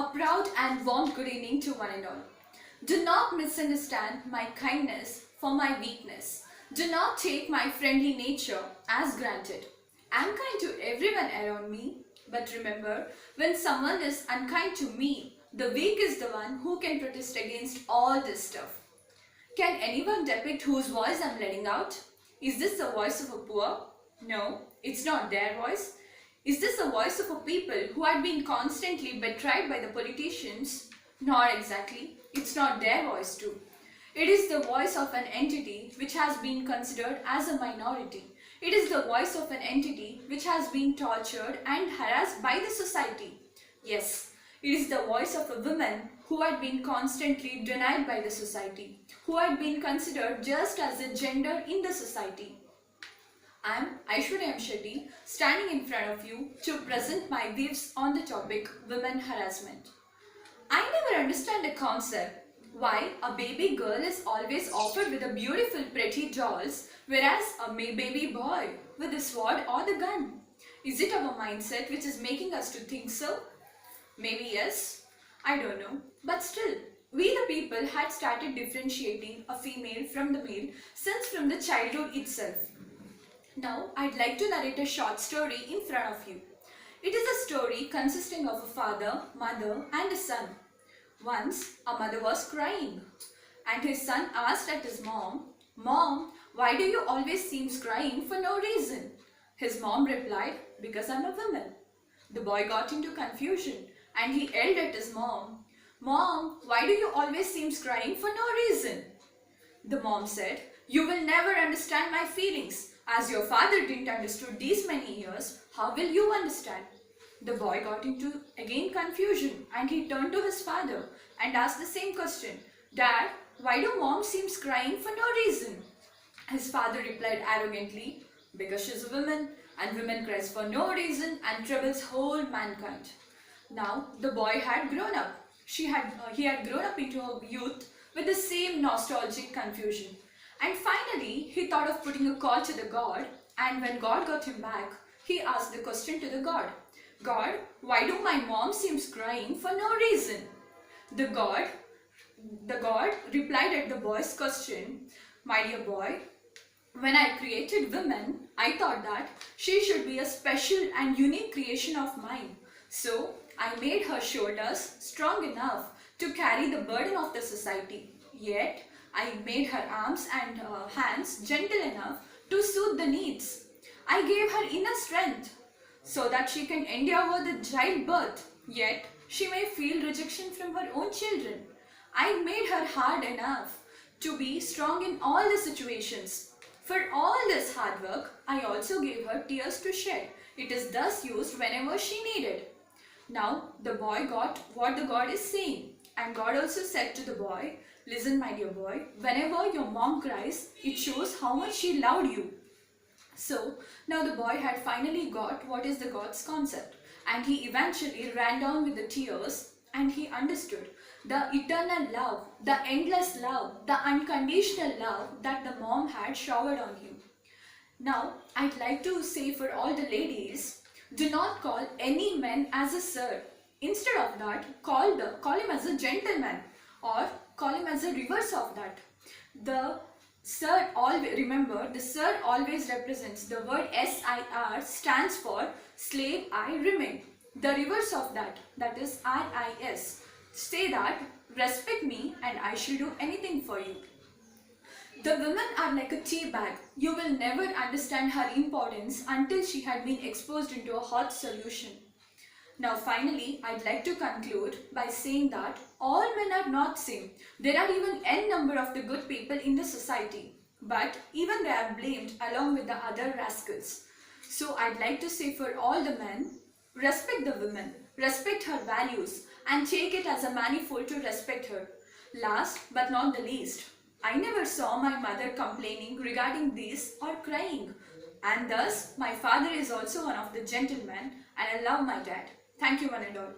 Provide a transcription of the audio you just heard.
A proud and warm good evening to one and all. Do not misunderstand my kindness for my weakness. Do not take my friendly nature as granted. I am kind to everyone around me, but remember, when someone is unkind to me, the weak is the one who can protest against all this stuff. Can anyone depict whose voice I'm letting out? Is this the voice of a poor? No, it's not their voice. Is this the voice of a people who had been constantly betrayed by the politicians? Not exactly. It's not their voice too. It is the voice of an entity which has been considered as a minority. It is the voice of an entity which has been tortured and harassed by the society. Yes, it is the voice of a woman who had been constantly denied by the society, who had been considered just as a gender in the society. I am Aishwarya Shetty, standing in front of you to present my views on the topic women harassment. I never understand the concept why a baby girl is always offered with a beautiful pretty dolls, whereas a baby boy with the sword or the gun. Is it our mindset which is making us to think so? Maybe yes, I don't know. But still, we the people had started differentiating a female from the male since from the childhood itself. Now, I'd like to narrate a short story in front of you. It is a story consisting of a father, mother and a son. Once, a mother was crying and his son asked at his mom, "Mom, why do you always seem crying for no reason?" His mom replied, "Because I'm a woman." The boy got into confusion and he yelled at his mom, "Mom, why do you always seem crying for no reason?" The mom said, "You will never understand my feelings. As your father didn't understood these many years, how will you understand?" The boy got into again confusion and he turned to his father and asked the same question, "Dad, why do mom seems crying for no reason?" His father replied arrogantly, "Because she's a woman and women cries for no reason and troubles whole mankind." Now the boy had grown up. He had grown up into a youth with the same nostalgic confusion. And finally, he thought of putting a call to the God, and when God got him back, he asked the question to the God, "God, why do my mom seems crying for no reason?" The God replied at the boy's question, "My dear boy, when I created women, I thought that she should be a special and unique creation of mine. So, I made her shoulders strong enough to carry the burden of the society. Yet, I made her arms and hands gentle enough to soothe the needs. I gave her inner strength so that she can endure the childbirth, yet she may feel rejection from her own children. I made her hard enough to be strong in all the situations. For all this hard work, I also gave her tears to shed. It is thus used whenever she needed." Now the boy got what the God is saying, and God also said to the boy, "Listen, my dear boy, whenever your mom cries, it shows how much she loved you." So now the boy had finally got what is the God's concept, and he eventually ran down with the tears and he understood the eternal love, the endless love, the unconditional love that the mom had showered on him. Now I'd like to say for all the ladies, do not call any man as a sir. Instead of that, call him as a gentleman, or call him as a reverse of that. The sir always represents the word SIR stands for slave I remain. The reverse of that is RIS. Say that, respect me and I shall do anything for you. The women are like a tea bag. You will never understand her importance until she had been exposed into a hot solution. Now finally, I'd like to conclude by saying that all men are not same. There are even n number of the good people in the society, but even they are blamed along with the other rascals. So I'd like to say for all the men, respect the woman, respect her values and take it as a manifold to respect her. Last but not the least, I never saw my mother complaining regarding this or crying, and thus my father is also one of the gentlemen and I love my dad. Thank you one and all.